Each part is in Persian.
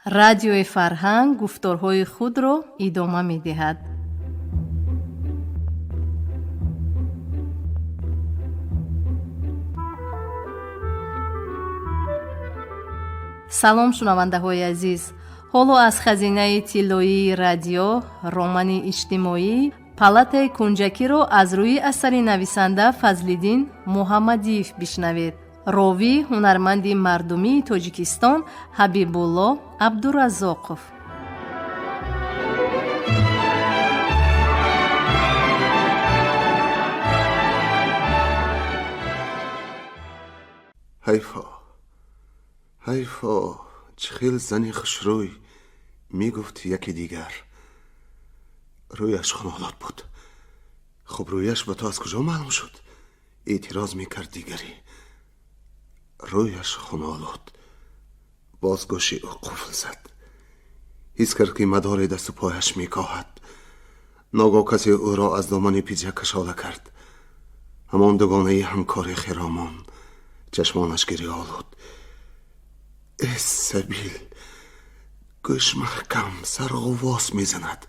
радиои фарҳанг гуфторҳои худро идома медиҳад. салом шунавандаҳои азиз, ҳоло аз хазинаи тиллоии радио романи иҷтимоӣ палатаи кунҷакиро аз рӯи асари нависанда Фазлиддин Муҳаммадиев бишнавед. ровӣ ҳунарманди мардумии Тоҷикистон Ҳабибулло Абдураззоқов. حیفا چه خیل زنی خوشروی میگفت یکی دیگر. رویش خونالود بود. خب رویش به تو از کجا معلوم شد؟ اعتراض میکرد دیگری. رویش خونالود. باز گوشی او قفل زد. حس کرد که مدار دست و پایش میکاهد. ناگاه کسی او را از دامن پیجه کشاله کرد. همان دوگانه همکار خرامان. چشمانش گریه آلود. ای سبیل، گوش محکم، سر غواص میزند.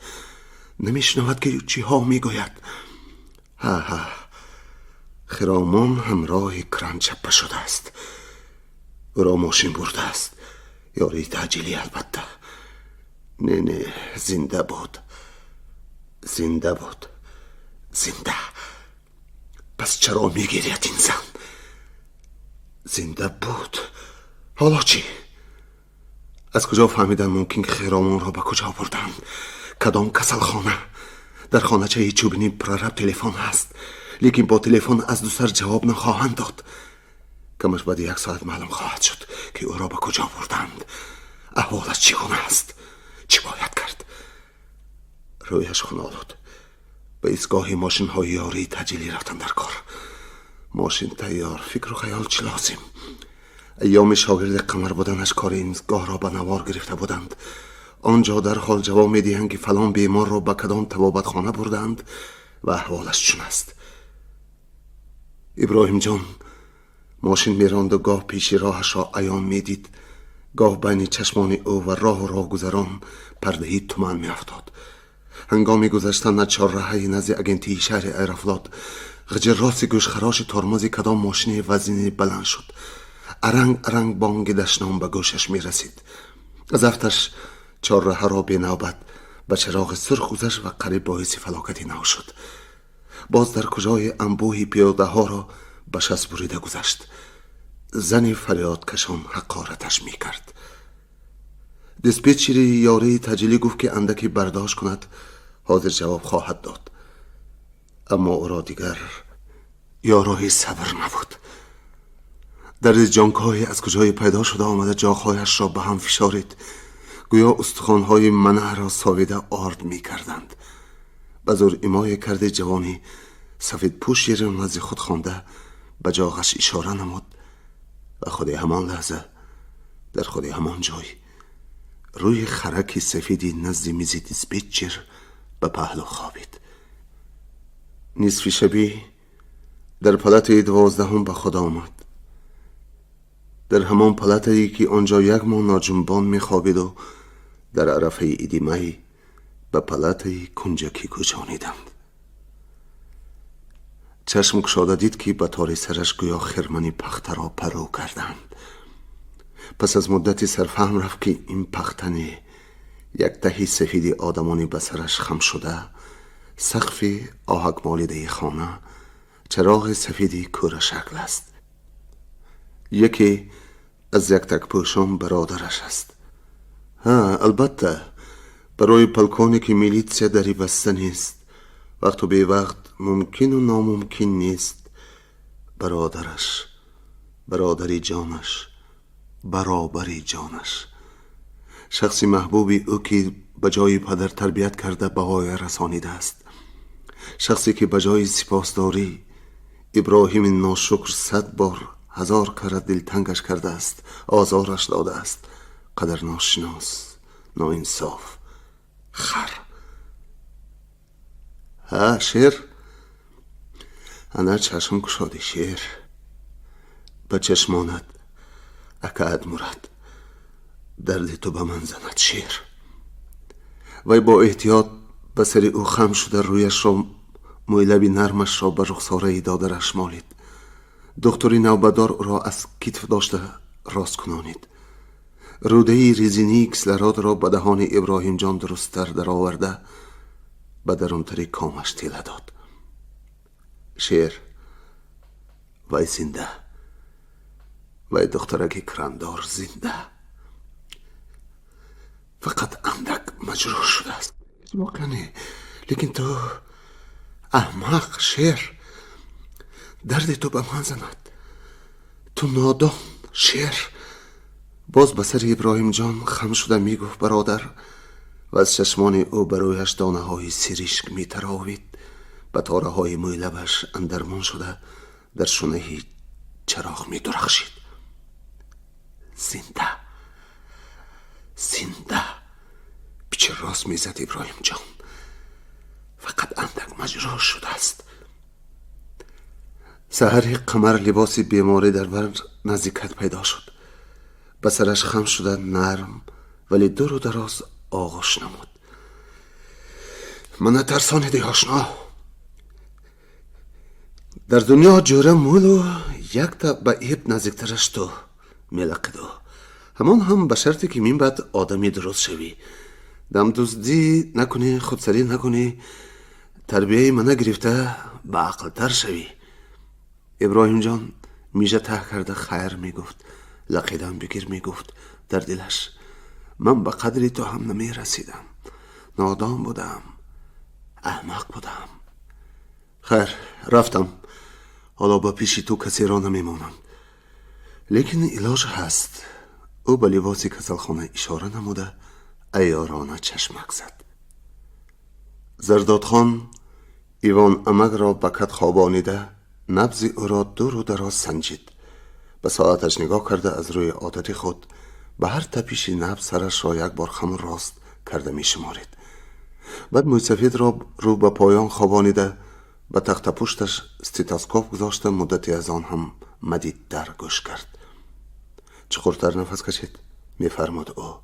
نمیشنود که چی ها میگوید. ها خرامان همراه کران چپه شده است. او را ماشین برده است. یاری تعجیلی البته. نه زنده بود. زنده. پس چرا میگیرید این زن؟ زنده بود. حالا چی؟ از کجا فهمیدن ممکن که خرامان را به کجا بردند؟ کدام کسلخانه؟ در خانه چه چوبینی پررب تلفن هست، لیکن با تلفن از دو سر جواب نخواهند داد. کمش بعد 1 ساعت معلوم خواهد شد که او را به کجا بردند. احوالش چگونه است؟ چی باید کرد؟ رویش خونالود. به ایستگاه ماشین های یاری تجلی رفتن در کار. ماشین تیار، فکر و خیال چی لازم؟ ایام شاگرد قمر بودنش کار ایستگاه را به نوار گرفته بودند. آنجا در حال جواب میدهند که فلان بیمار را به کدام طبابت خانه بردند و احوالش چون است. ابراهیم جان ماشین میراند و گاه پیش راهش را عیان میدید، گاه بین چشمان او و راه گذران پردهی تمام میافتاد. هنگامی گذشتن از چهارراهی نزد اگنتی شهر ایرافلات غجر راست گوش خراش ترمز کدام ماشین وزنی بلند شد. ارنگ بانگ دشنام به گوشش می رسید. از افتش چهارراه را به نوبت به چراغ سرخ گذشت و قریب باعث فلاکتی نو شد. باز در کجای انبوهی پیاده ها را به شست بریده گذشت. زنی فریاد کشان حقارتش می کرد. دیسپیچری یاری تجلی گفت که اندکی برداشت کند، حاضر جواب خواهد داد. اما او را دیگر یارای صبر نبود. در جانکای از کجای پیدا شده آمده جاخایش را به هم فشارید. گویا استخوان‌های منع را ساویده آرد می کردند. به زور ایمای کرده جوانی سفید پوشی را نزد خود خوانده به جاغش اشاره نمود و خود همان لحظه در خود همان جای روی خرکی سفیدی نزد میز دیسپیچر به پهلو خوابید. نصف شبی در پلت 12 به خود آمد. در همان پلتی که آنجا یک ماه ناجنبان می خوابید و در عرفه ادیمه‌ای به پلتی کنجکی گذاشتند. چشم گشاده دید که به تاری سرش گویا خرمنی پخته را پرو کردند. پس از مدتی سرفهم رفت که این پختنی یک تهی سفیدی آدمانی به سرش خم شده، سقف آهک مالیده خانه، چراغ سفیدی کوره شکل است. یکی از یک تک پوشان برادرش است. البته برای پلکانی که میلیتسیا دری بسته نیست، وقت و بی وقت ممکن و ناممکن نیست. برادرش، برادری جانش، برابری جانش، شخصی محبوبی او که به جای پدر تربیت کرده به غایه رسانیده است. شخصی که به جای سپاسداری ابراهیم ناشکر 100 بار 1000 کره دلتنگش کرده است، آزارش داده است. قدر ناشناس، ناانصاف، خر. شیر انا چشم گشادی شیر به چشمانت اکاد مراد. درد تو به من زند شیر. وی با احتیاط به سر او خم شده رویش را موی لبی نرمش را به رخساره دادرش مالید. دکتری نوبدار او را از کتف داشته راست کنانید. روده ریزینی کسلراد را به دهان ابراهیم جان درستتر در آورده به درونتری کامش تیله داد. شیر، وی زنده، وی دخترک کرندار زنده، فقط اندک مجروح شده است. واقعا، لیکن تو احمق شیر، درد تو به من زند. تو نادان شیر. باز به سر ابراهیم جان خم شده می گفت برادر و از چشمان او برویش دانه های سریشک می تراوید. به تاره های موی لبش اندرمان شده در شونه چراغ می درخشید. زنده، زنده. پیچ راست می زد ابراهیم جان، فقط اندک مجروح شده است. سحری قمر لباسی بیماری در بر نزدیکت پیدا شد. به سرش خم شده نرم ولی دور و دراز آغوش نمود. من ترسانیدی آشنا. در دنیا جوره مولو یک تا به ایب نزدیکترش تو ملقدو. همان هم به شرطی که من بعد آدمی درست شوی، دم دزدی نکنی، خودسری نکنی، تربیه من گرفته به عقل تر شوی. ابراهیم جان میجه ته کرده خیر میگفت، لقیدم بگیر میگفت در دلش من به قدری تو هم نمی رسیدم، نادان بودم، احمق بودم. خیر رفتم، حالا با پیشی تو کسی را نمیمانم، لیکن علاج هست. او به لباسی کسلخانه اشاره نموده عیارانه چشمک زد. زرداد خان ایوان امک را به کت خوابانیده نبض او را دور و دراز سنجید. به ساعتش نگاه کرده از روی عادت خود به هر تپیش نبض سرش را یک بار خم راست کرده می شمارید. بعد موی سفید را رو به پایان خوابانیده به تخت پشتش استتوسکوپ گذاشته مدتی از آن هم مدید در گوش کرد. چقدرتر نفس کشید می فرمود او.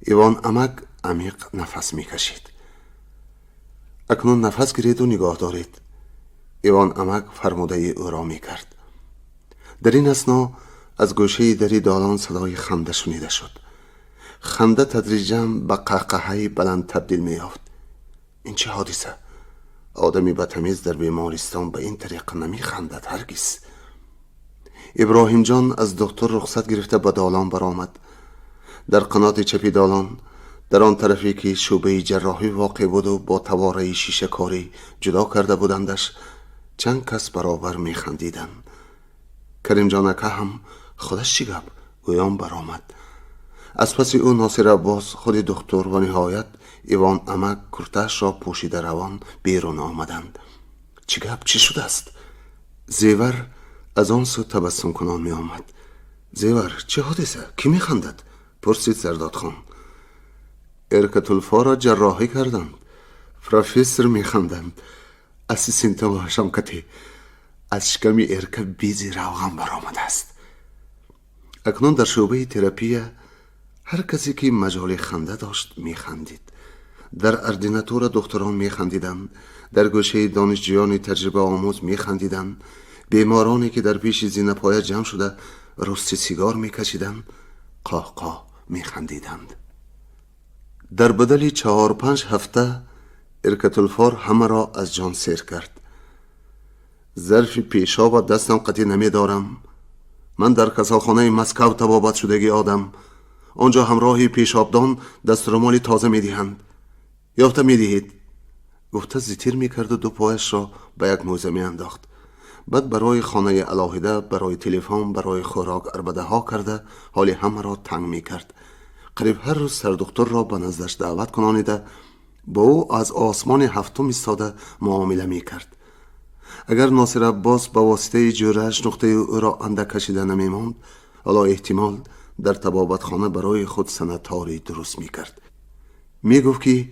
ایوان امک عمیق نفس می کشید. اکنون نفس گیرید و نگاه دارید. ایوان امک فرموده او را می کرد. در این اثنا از گوشه دری دالان صدای خنده شنیده شد. خنده تدریجاً به قهقهه‌ای بلند تبدیل می یافت. این چه حادثه؟ آدمی بدتمیز در بیمارستان به این طریق نمی خندد هرگز. ابراهیم جان از دکتر رخصت گرفته به دالان برآمد. در قنات چپی دالان، در آن طرفی که شعبه جراحی واقع بود و با تواره شیشه کاری جدا کرده بودندش، چند کس برابر می خندیدند. کریم جانکه هم خودش چی گپ گویان برآمد. از پس او ناصر عباس، خود دکتر و نهایت ایوان امک کرتش را پوشیده روان بیرون آمدند. چی گپ چی شده است؟ زیور از آن سو تبسم کنان می آمد. زیور چه حادثه؟ کی می خندد؟ پرسید زرداد خان. ارکت الفا را جراحی کردند، پروفسور می خندند. اسیسینتا و شمکتی از شکمی ارکه بیزی روغم برآمده است. اکنون در شعبه تراپی هر کسی که مجال خنده داشت می خندید. در اردیناتور دکتران می خندیدند، در گوشه دانشجویان تجربه آموز می خندیدند، بیمارانی که در پیش زینه پایه جمع شده رست سیگار می کشیدند قاه می خندیدند. در بدل 4-5 هفته ارکت الفار همه را از جان سیر کرد. ظرف پیشاب و دستم قطعی نمی دارم. من در کسالخانه مسکو تبابت شدگی آدم. آنجا همراهی پیشابدان دسترمالی تازه می دهند. یافته می دهید. گفته زیتیر می کرد و دو پایش را به یک موزه می انداخت. بعد برای خانه علاهیده، برای تلفن، برای خوراک عربده ها کرده حالی همه را تنگ می کرد. قریب هر روز سردکتر را به نزدش دعوت کنانیده با او از آسمان هفتم ایستاده معامله می کرد. اگر ناصر عباس با واسطه جورش نقطه او را اندک کشیده نمی ماند، حالا احتمال در طبابت خانه برای خود سنتاری درست می کرد. می گفت که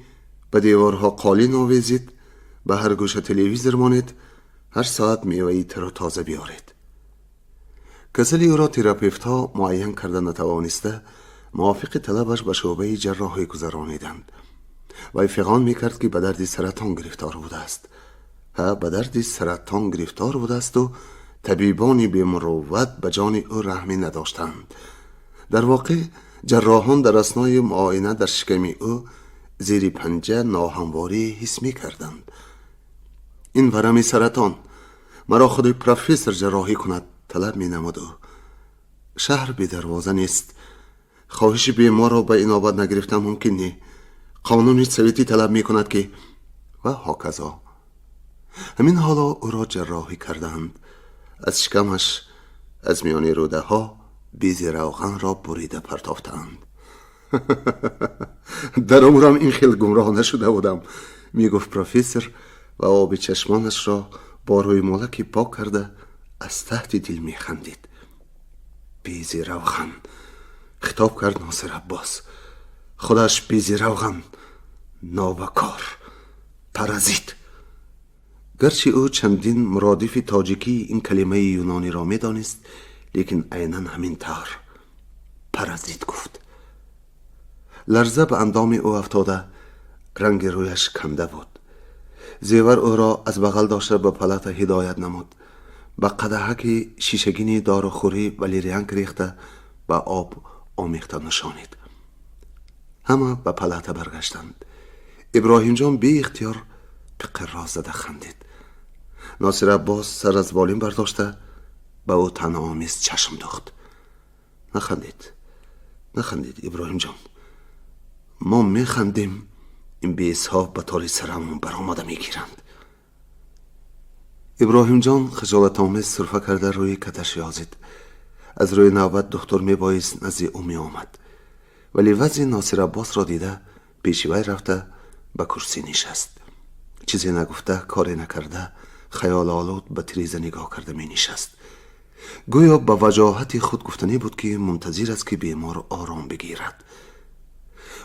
به دیوارها قالین آویزید، به هر گوشه تلویزیون مانید، هر ساعت میوهی تر و تازه بیارید. کسلی او را تراپیفت ها معین کرده نتوانسته، موافق طلبش به شعبه جراحی گذرانیدند. وی فغان میکرد که به درد سرطان گرفتار بوده است. به درد سرطان گرفتار بوده است و طبیبانی به مروت به جان او رحمی نداشتند. در واقع جراحان در اثنای معاینه در شکم او زیر پنجه ناهمواری حس می کردند. این ورم سرطان مرا خود پروفسور جراحی کند طلب می نمود. او شهر بی دروازه نیست. خواهش بیمار را به انابت نگرفتن ممکن نیست. قانون سویتی طلب می کند که و هاکذا. همین حالا او را جراحی کردند. از شکمش از میان روده ها بیز روغن را بریده پرتافتند. در عمرم این خیلی گمراه نشده بودم، می گفت پروفسور و آب چشمانش را با روی مولکی پاک کرده از تحت دل می خندید. بیز روغن، خطاب کرد ناصر عباس. خودش بیز روغن، نابکار، پرازیت. گرچه او چندین مرادف تاجیکی این کلمه یونانی را می دانست، لیکن عیناً همین طور پرازیت گفت. لرزه به اندام او افتاده، رنگ رویش کنده بود. زیور او را از بغل داشته به پلات هدایت نمود. به قدحک شیشگینی داروخوری ولی رنگ ریخته به آب آمیخته نشانید. همه به پلات برگشتند. ابراهیم جان بی اختیار قرار زده خندید. ناصر عباس سر از بالین برداشته به او طعنه‌آمیز چشم دوخت. نخندید ابراهیم جان. ما میخندیم، این بیسها به طور سرمون برآمده میگیرند. ابراهیم جان خجالت آمیز سرفه کرده روی کتش یازید. از روی نوبت دکتر میبایست نزد او می آمد، ولی وضع ناصر عباس را دیده پیش وی رفته به کرسی نشست. چیزی نگفته، کاری نکرده، خیال آلود به تریزه نگاه کرده می نشست. گویا به وجاهت خود گفتنی بود که منتظر است که بیمار آرام بگیرد.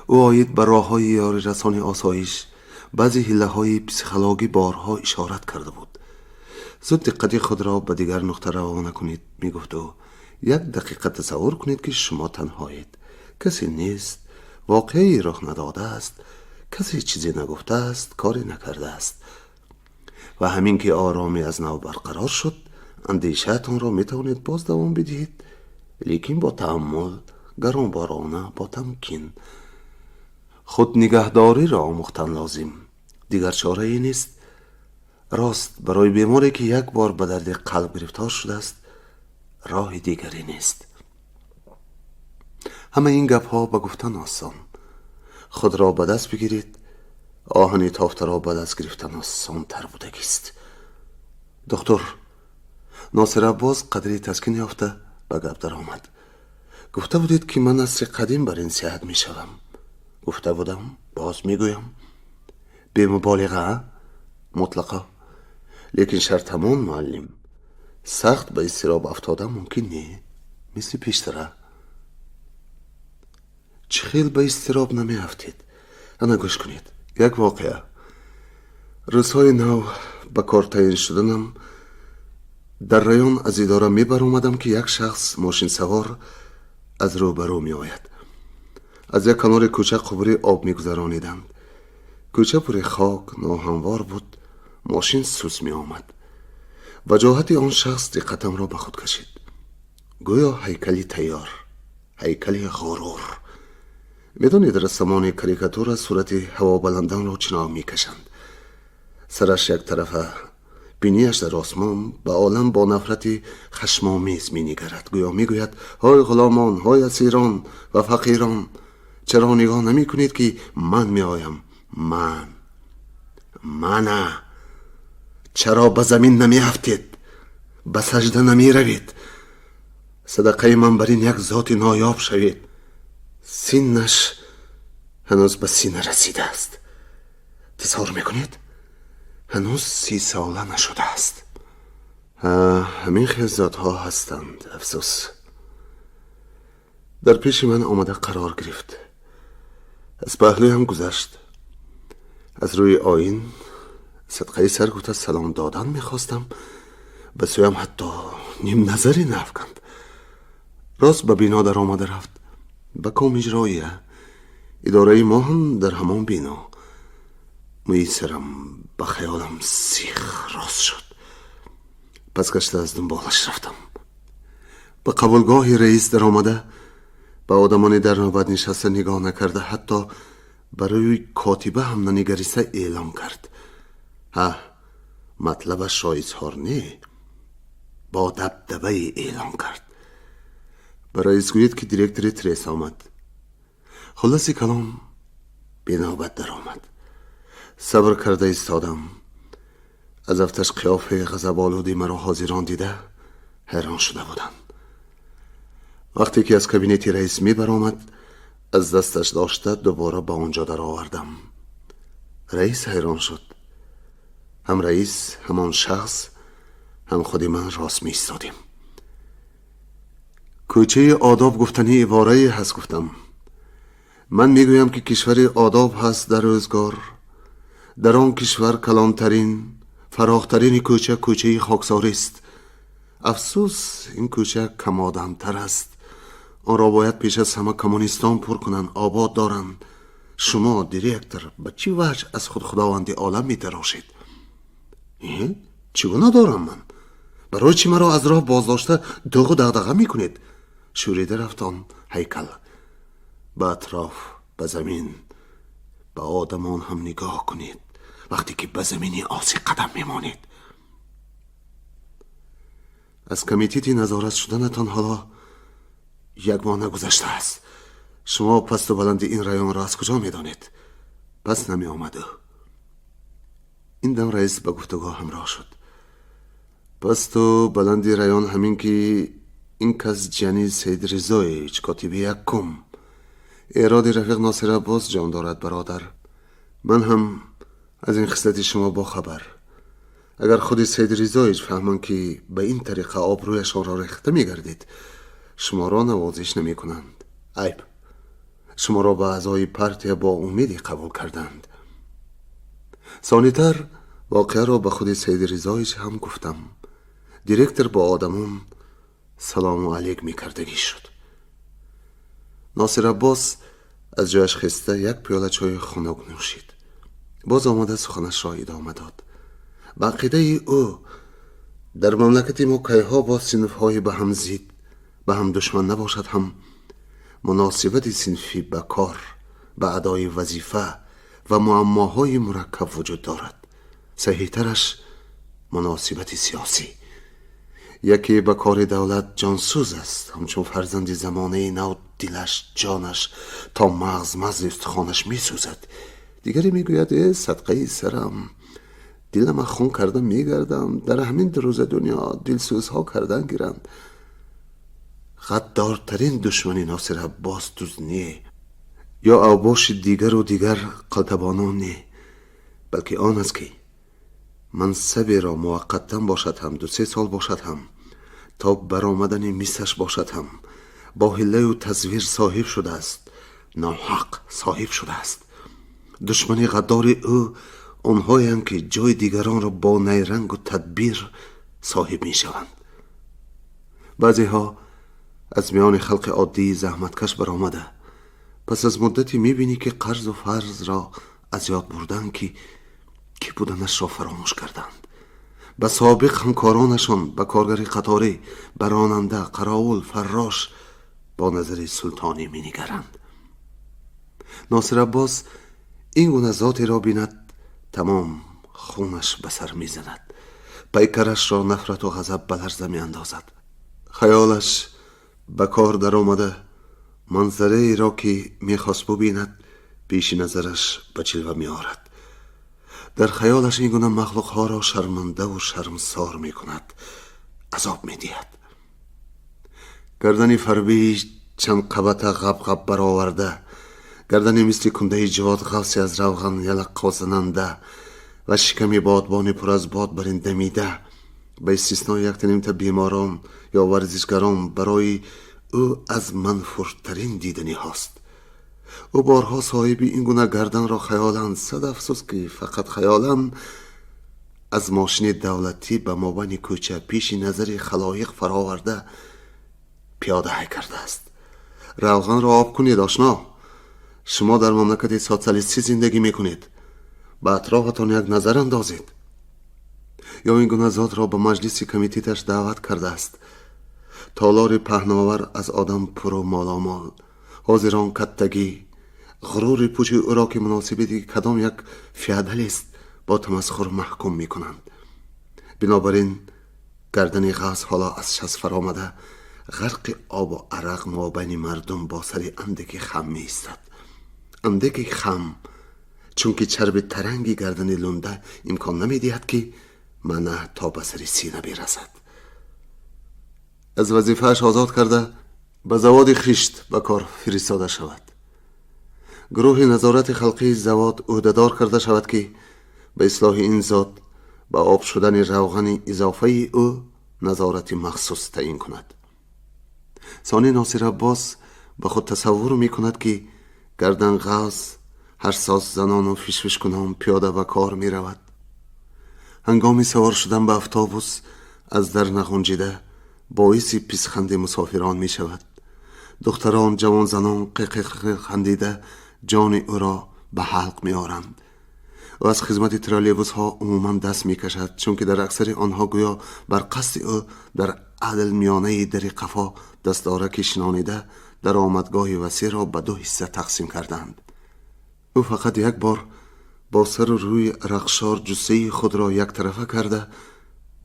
او آید به راه های یاری رسانی آسایش، بعضی حیله های پسیخولوژی بارها اشارت کرده بود. زود دقت خود را به دیگر نقطه روانه کنید، می گفت او. یک دقیقه تصور کنید که شما تنهایید. کسی نیست، واقعی رخ نداده است، کسی چیزی نگفته است، کاری نکرده است. و همین که آرامی از نو برقرار شد، اندیشه‌تان را می توانید باز دوام بدهید، لیکن با تأمل، گرانبارانه، با تمکین. خود نگهداری را آموختن لازم، دیگر چاره ای نیست. راست برای بیماری که یک بار به درد قلب گرفتار شده است راه دیگری نیست. همه این گپ ها به گفتن آسان. خود را به دست بگیرید، آهنی تافته را به دست گرفتن آسان تر بودگیست. دکتر ناصر عباس قدری تسکین یافته به گپ در آمد. گفته بودید که من از قدیم بر این صحت می شوم. گفته بودم، باز می گویم، بی مبالغه، مطلقه. لیکن شرط همان معلم، سخت به اضطراب افتاده ممکن نی، مثل پیشتره. چه خیل به اضطراب نمی افتید؟ انا گوش کنید. یک واقعه. روزهای نو به کار تعیین شدنم در ریان از اداره می بر اومدم که یک شخص ماشین سوار از روبرو می آید. از یک کنار کوچه قبری آب می گذرانیدند. کوچه پر خاک ناهموار بود. ماشین سوس می آمد. وجاهت آن شخص دقتم را به خود کشید. گویا هیکلی تیار، هیکلی غرور. میدونید رسمان کاریکاتور صورت هوابلندان را چنان می کشند. سرش یک طرفه، بینیش در آسمان، به عالم با نفرت خشم‌آمیز می نگرد. گویا می گوید های غلامان، های اسیران و فقیران، چرا نگاه نمی کنید که من می آیم؟ من چرا به زمین نمی افتید؟ به سجده نمی روید؟ صدقه من بر این یک ذات نایاب شوید. سینش هنوز به سینه رسیده است. تصور میکنید؟ هنوز 30 ساله نشده است. همین خیزات ها هستند. افسوس. در پیش من آمده قرار گرفت. از پهلوی هم گذشت. از روی آیین صدقه سرگوت سلام دادن میخواستم، به سویم حتی نیم نظری نفکند. راست به بینا در آمده رفت. به کام اجراییه. اداره ما هم در همان بینا. میسرم به خیالم سیخ راست شد. پس گشته از دنبالش رفتم. به قبولگاه رئیس در آمده، به آدمانی در نوبت نشسته نگاه نکرده، حتی برای کاتبه هم ننگریسته اعلام کرد. مطلبش را اظهار نه، با دبدبه اعلام کرد. به رئیس گوید که دیرکتر تریس آمد. خلاصی کلام به نوبت در آمد. صبر کرده ایستادم. از افتش قیافه غضب آلودی مرا حاضران دیده حیران شده بودند. وقتی که از کابینت رئیس می برآمد، از دستش داشته دوباره به آنجا در آوردم. رئیس حیران شد. هم رئیس، همان شخص، هم خودی من راست می ایستادیم. کوچه آداب گفتنی عباره هست. گفتم من میگویم که کشور آداب هست در روزگار. در آن کشور کلانترین، فراخترین کوچه خاکساری است. افسوس این کوچه کم آدمتر است. آن را باید پیش از همه کمونیستان پر کنن، آباد دارن. شما دیرکتر به چی وجه از خود خداوندی عالم می تراشید؟ چگونه دارم من؟ برای چی مرا از راه بازداشته دغ و دغدغه می کنید؟ شوریده رفت آن هیکل. به اطراف، به زمین، به آدمان هم نگاه کنید وقتی که به زمینی آسی قدم میمانید. از کمیتیتی نظارت شدنتان حالا یک ماه نگذشته است. شما پست و بلند این رایون را از کجا میدانید؟ پس نمی آمده. این دم رئیس به گفتگاه همراه شد. پست و بلند رایون همین که این کس جنی سید رضایچ کاتب یکم ایراد رفیق ناصر عباس جان دارد برادر. من هم از این خصلت شما با خبر. اگر خودی سید رضایچ فهمن که به این طریقه آبرویشان را ریخته میگردید، شما را نوازش نمی کنند. عیب. شما را به اعضای پارتی با امیدی قبول کردند. ثانی‌تر واقعه را به خود سید رضایچ هم گفتم. دیرکتر با آدمون سلام علیک میکردگی شد. ناصر عباس از جایش خسته یک پیاله چای خنک نوشید. باز آمده سخنش را ادامه داد. به عقیده او در مملکت ما کیها با صنف‌های به هم زید، به هم دشمن نباشد، هم مناسبت صنفی به کار، به ادای وظیفه و معماهای مرکب وجود دارد. صحیح‌ترش مناسبت سیاسی. یکی به کار دولت جانسوز است، همچون فرزند زمانه نو دلش جانش تا مغز استخوانش می سوزد. دیگری می گوید صدقه سرم، دلم خون کردم می گردم، در همین روز دنیا دلسوزها کردن گیرند. غدارترین دشمنی ناصر عباس دوزنی یا اوباش دیگر و دیگر قلتبانان نه، بلکه آن است که منصبی را موقتا باشد هم 2-3 سال باشد هم تا برآمدن میسش باشد هم با حیله و تزویر صاحب شده است، ناحق صاحب شده است. دشمنی غدار او آنهایی هم که جای دیگران را با نیرنگ و تدبیر صاحب می شوند. بعضی ها از میان خلق عادی زحمتکش برآمده، پس از مدتی می بینی که قرض و فرض را از یاد بردن که بودنش را فراموش کردند. به سابق همکارانشان، به کارگری قطاری، به راننده، قراول، فراش با نظر سلطانی می نگرند. ناصر عباس این گونه ذاتی را بیند، تمام خونش به سر می زند. پیکرش را نفرت و غضب به لرزه می اندازد. خیالش به کار در آمده منظره ای را که می خواست ببیند پیش نظرش به جلوه می آرد. در خیالش این گونه مخلوق ها را شرمنده و شرمسار می کند، عذاب می دهد. گردنی فربی چند قبط غب برآورده، گردنی مثل کنده جواد غوثی از روغن یلق زننده و شکمی بادبانی پر از باد برنده میده، به استثنای یک تنیمت بیماران یا ورزشگران برای او از منفورترین دیدنی هاست. او بارها صاحب این گونه گردن را خیالن، صد افسوس که فقط خیالن، از ماشین دولتی به مابین کوچه پیش نظر خلایق فراورده پیاده کرده است. روغن را آب کنید آشنا. شما در مملکت سوسیالیستی زندگی میکنید. به اطرافتان یک نظر اندازید. یا این گونه ذات را به مجلس کمیتیتش دعوت کرده است. تالار پهناور از آدم پرو مالامال، حاضران کتگی، غرور پوچی او را که مناسب دیگه کدام یک فیادل است با تمسخر محکوم میکنند. بنابراین گردن غاز حالا از شست فرامده، غرق آب و عرق ما بین مردم با سر اندکی خم می ایستد. اندکی خم، چون که چرب ترنگی گردن لنده امکان نمی دهد که منه تا به سر سینه برسد. از وظیفهش آزاد کرده به زواد خیشت به کار فرستاده شود. گروه نظارت خلقی زواد عهدهدار کرده شود که به اصلاح این ذات به آب شدن روغن اضافه او نظارت مخصوص تعیین کند. ثانی ناصر عباس به خود تصور می کند که گردن غاز هر ساز زنان و فشفش کنان پیاده به کار می رود. هنگامی سوار شدن به اتوبوس از در نغنجیده باعث پیسخند مسافران می شود. دختران جوان زنان قیق خندیده جان او را به حلق می آرند و از خدمت ترالیبوس ها عموما دست می کشد، چون که در اکثر آنها گویا بر قصد او در عدل میانه در قفا دستارک شنانیده در آمدگاه وسیع را به 2 حصه تقسیم کردند. او فقط یک بار با سر و روی رخشار جثه خود را یک طرفه کرده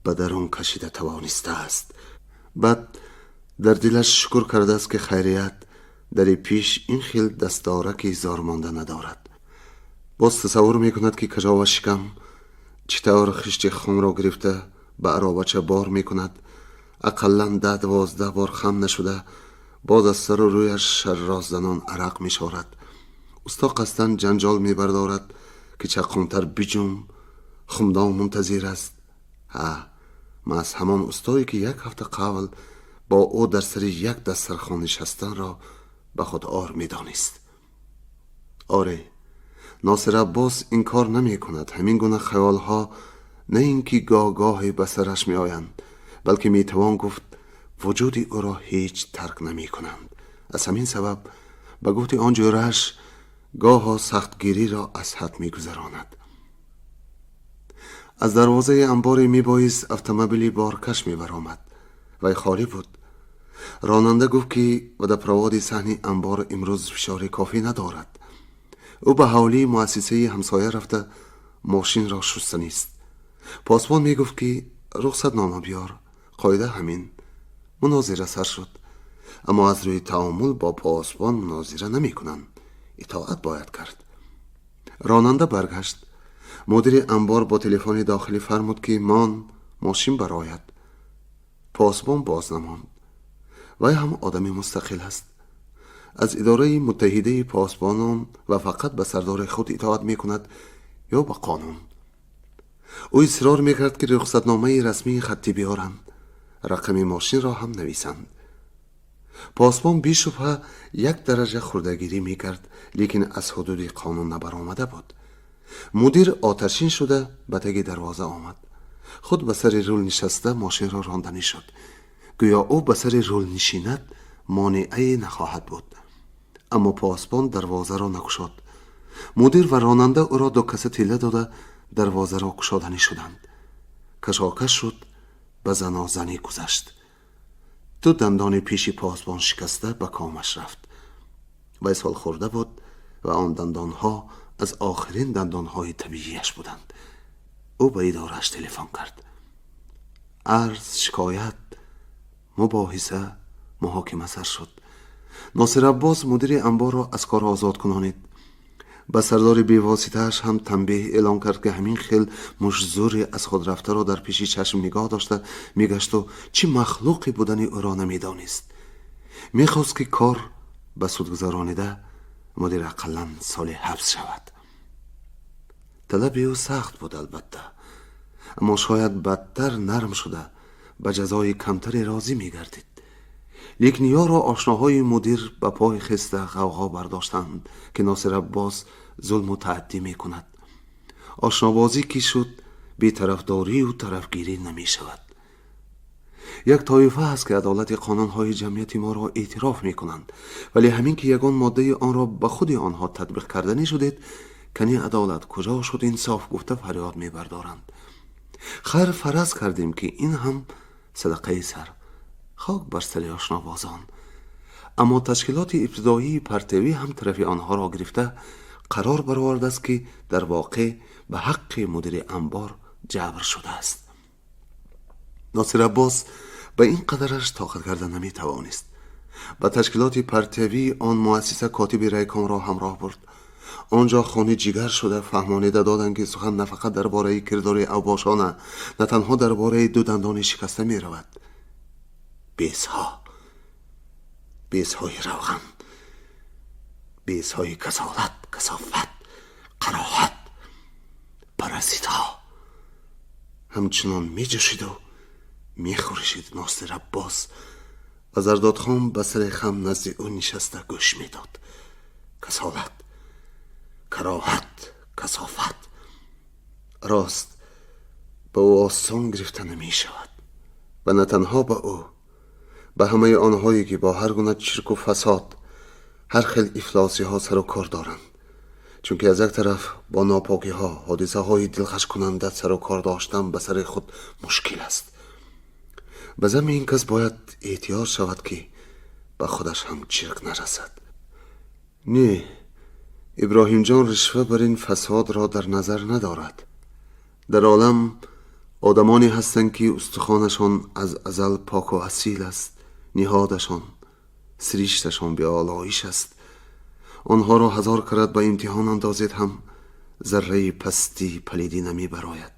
به درون کشیده توانسته است. بعد در دلش شکر کرده است که خیریت در پیش این خیل دستارک زارمانده ندارد. باز تصور می کند که کجا و شکم چطور خشت خم را گرفته به عرابچه بار می کند. اقلا 10-12 بار خم نشده باز از سر و رویش شراز زنان عرق می شارد. استا قصدن جنجال می بردارد که چقونتر بجوم خمدان منتظر است. من از همان استایی که 1 هفته قبل با او در سر یک دسترخوان نشستن را به خود آر می دانست. آره، ناصر عباس این کار نمی کند. همین گونه خیال ها نه اینکه گاهی به سرش می آیند، بلکه می توان گفت وجود او را هیچ ترک نمی کنند. از همین سبب به گفت آن جورش گاه سختگیری را از حد می گذراند. از دروازه انبار می بایست اتومبیلی بارکش می برآمد. وی خالی بود. راننده گفت که و در پرواد صحن انبار امروز فشار کافی ندارد. او به حوالی مؤسسه همسایه رفته ماشین را شستنی است. پاسبان می گفت که رخصت نامه بیار. قاعده همین. مناظره سر شد، اما از روی تعامل با پاسبان مناظره نمی کنند. اطاعت باید کرد. راننده برگشت. مدیر انبار با تلفن داخلی فرمود که ماشین برآید. پاسبان باز نماند. وی هم آدمی مستقل است. از اداره متحده پاسبانان و فقط به سردار خود اطاعت می کند یا به قانون. او اصرار می کرد که رخصتنامه رسمی خطی بیارند، رقم ماشین را هم نویسند. پاسبان بی شبهه 1 درجه خردگیری می کرد، لیکن از حدود قانون نبرآمده بود. مدیر آتشین شده به تگ دروازه آمد. خود به سر رول نشسته ماشین را راندنی شد. گویا او به سر رول نشیند مانعی نخواهد بود. اما پاسبان دروازه را نگشاد. مدیر و راننده او را 2 کاسه تیله داده دروازه را گشادنی شدند. کشاکش شد، به زنازنی گذشت. 2 دندان پیش پاسبان شکسته به کامش رفت. وی سال خورده بود و آن دندانها از آخرین دندانهای طبیعیش بودند. او به اداره‌اش تلفن کرد. عرض، شکایت، مباحثه، محاکمه سر شد. ناصر عباس مدیر انبار را از کار آزاد کنانید. به سردار بیواسطه‌اش هم تنبیه اعلام کرد که همین خیل مشزوری از خود رفته را در پیش چشم نگاه داشته میگشت و چی مخلوقی بودنی او را نمیدانست. میخواست که کار به سود گذرانیده مدیر اقلا سال حبس شود. طلب او سخت بود البته، اما شاید بدتر نرم شده به جزای کمتری راضی میگردید. لیکن یار و آشناهای مدیر به پای خسته غوغا برداشتند که ناصر عباس ظلم و تعدی می کند. آشنابازی که شد بی طرفداری و طرفگیری نمی شود. یک طایفه هست که عدالت قانونهای جمعیت ما را اعتراف می کنند، ولی همین که یگان ماده آن را به خود آنها تطبیق کردنی شدید، کنی عدالت کجا شد انصاف گفته فریاد می بردارند. خیر فرض کردیم که این هم صدقه سر، خاک بر سر آشنابازان. اما تشکیلات ابتدایی پرتوی هم طرف آنها را گرفته قرار برآورده است که در واقع به حق مدیر انبار جبر شده است. ناصر عباس به این قدرش طاقت کرده نمی توانست. به تشکیلات پرتوی آن مؤسسه کاتب ریکان را همراه برد. آنجا خانه جگر شده فهمانیده دادند که سخن نه فقط درباره کردار اوباشانه، نه تنها درباره دو دندان شکسته می رود. بیزهای روغن، بیزهای کسالت، کثافت، قراحت، پرازیت‌ها همچنان می جوشید و می خورشید. ناصر عباس و زردادخان به سر خم نزد او نشسته گوش می داد. کسالت، کراهت، کثافت، راست به او آسان گرفته نمی شود. و نه تنها به او، به همه آنهایی که با هر گونه چرک و فساد، هر خیل افلاسی ها سر و کار دارند. چون که از یک طرف با ناپاکی ها، حادثه های دلخوش کننده سر و کار داشتن به سر خود مشکل است. به ضمن این کس باید احتیاط شود که به خودش هم چرک نرسد. نه، ابراهیم جان رشوه بر این فساد را در نظر ندارد. در عالم آدمانی هستند که استخوانشان از ازل پاک و اصیل است، نهادشان، سریشتشان به آلایش است. آنها را هزار کرد به امتحان اندازید هم ذره پستی پلیدی نمی براید.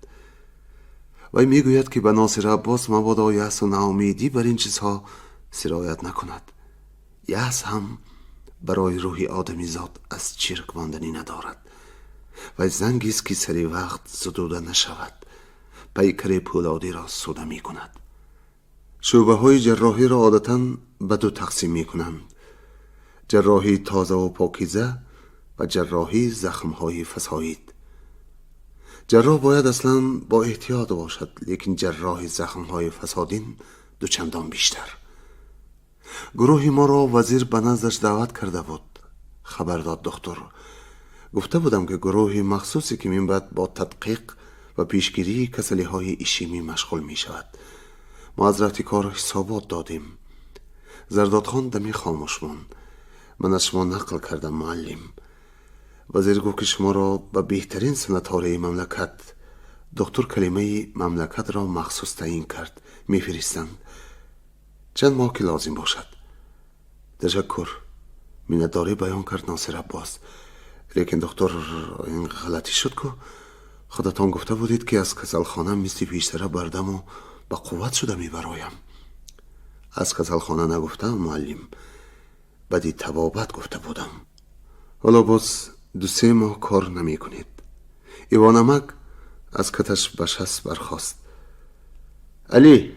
وی می گوید که به ناصر عباس مبادا یأس و ناامیدی بر این چیزها سرایت نکند. یأس هم برای روح آدمی زاد از چرک ماندنی ندارد. و زنگی است که سری وقت زدوده نشود، پیکر پولادی را سوده می کند. شعبه های جراحی را عادتاً به دو تقسیم می کنند: جراحی تازه و پاکیزه و جراحی زخم های فسایید. جراح باید اصلا با احتیاط باشد، لیکن جراح زخم های فسادین دو چندان بیشتر. گروه ما را وزیر به نزدش دعوت کرده بود. خبر داد دکتر. گفته بودم که گروه مخصوصی که من بعد با تدقیق و پیشگیری کسلی های ایشیمی مشغول می شود. ما از رفت کار حسابات دادیم. زردادخان دمی خاموش ماند. من از شما نقل کردم معلم. وزیر گفت که شما را به بهترین سنتاره مملکت، دکتر کلمه مملکت را مخصوص تعیین کرد. می فرستند. چند ماه که لازم باشد. تشکر. منتداری بیان کرد ناصر عباس. لیکن دکتر این غلطی شد که خودتان گفته بودید که از کسلخانه مثل پیشتره بردم و با قوت شده می برایم. از کسلخانه نگفتم معلم، بدی تبابت گفته بودم. حالا باز 2-3 ماه کار نمی کنید. ایوانمک از کتش بشست برخاست. علی،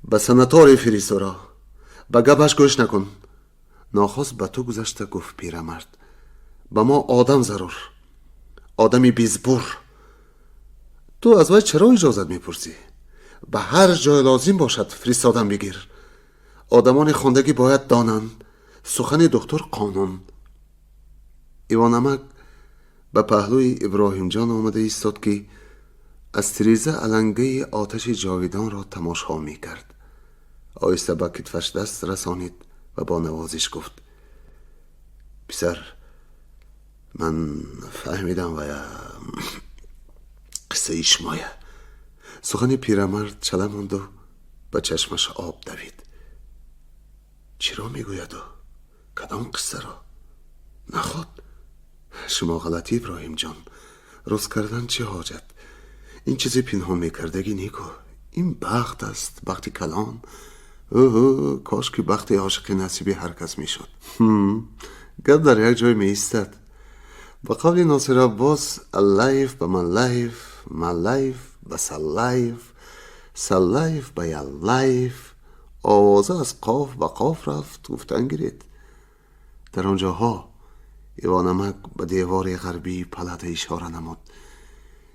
به سنتار فریسورا به گپش گوش نکن. ناخواست به تو گذشته گفت پیرمرد. به ما آدم ضرور، آدمی بیزبور. تو از وی چرا اجازت میپرسی؟ به هر جای لازم باشد فرستادن بگیر. آدمان خواندگی باید دانند سخن دکتر قانون. ایوانمک به پهلوی ابراهیم جان آمده ایستاد که از تریزه علنگه آتش جاویدان را تماشا می کرد. آیسته به کتفش دست رسانید و با نوازش گفت: پسر، من فهمیدم و قصه ایشمایه. سخن پیرمرد چله ماند و به چشمش آب دوید. چرا میگوید او؟ کدام قصه را؟ نخواد. شما غلطی ابراهیم جان. روز کردن چه حاجت؟ این چیزی پنهان میکردگی نیکو. این بخت است، بخت کلان. کاش که بخت عاشقی نصیبی هر کس میشد. گپ در یک جای میایستد. با قول ناصر عباس: اللیف به من لیف، من لیف به سلیف، سلیف به یلیف. آوازه از قاف به قاف رفت گفتن گرید. در آنجاها ایوانمک به دیوار غربی پلت اشاره نمود.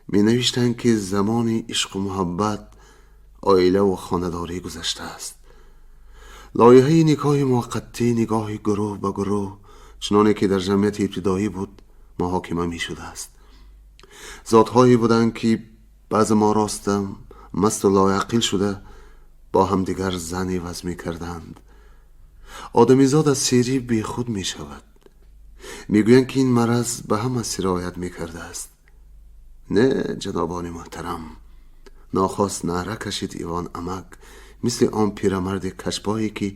می نوشتند که زمان عشق و محبت عائله و خانه‌داری گذشته است. لایحه نکاح موقتی نگاه گروه به گروه چنانه که در جمعیت ابتدایی بود محاکمه می شده است. ذاتهایی بودند که بعض ما راستم مست و لاعقل شده با هم دیگر زن عوض می کردند. آدمیزاد از سیری بی خود می شود. می گویند که این مرض به همه سرایت می کرده است. نه جنابان محترم، ناخواست نعره کشید ایوان امک مثل آن پیرمرد کشبایی که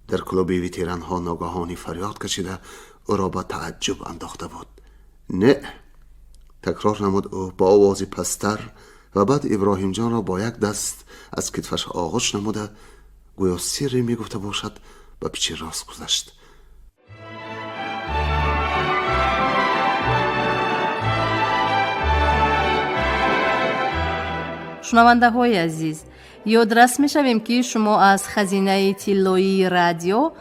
در کلوب ویتران ها ناگهانی فریاد کشیده او را با تعجب انداخته بود. نه، تکرار نمود او با آوازی پستر و بعد ابراهیم جان را با یک دست از کتفش آغوش نموده گویا سری می گفته باشد و پیچ راست گذشت. شنونده های عزیز، یادرس می شویم که شما از خزینه تیلویی رادیو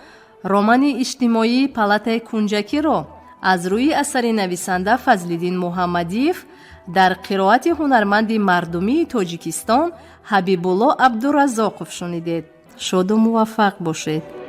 رمان اجتماعی پالات کنجکی را از روی اثر نویسنده فضل‌الدین محمدیف در قرائت هنرمند مردمی تاجیکستان حبیب‌الله عبدالرزاقов شنیدید. شاد و موفق باشید.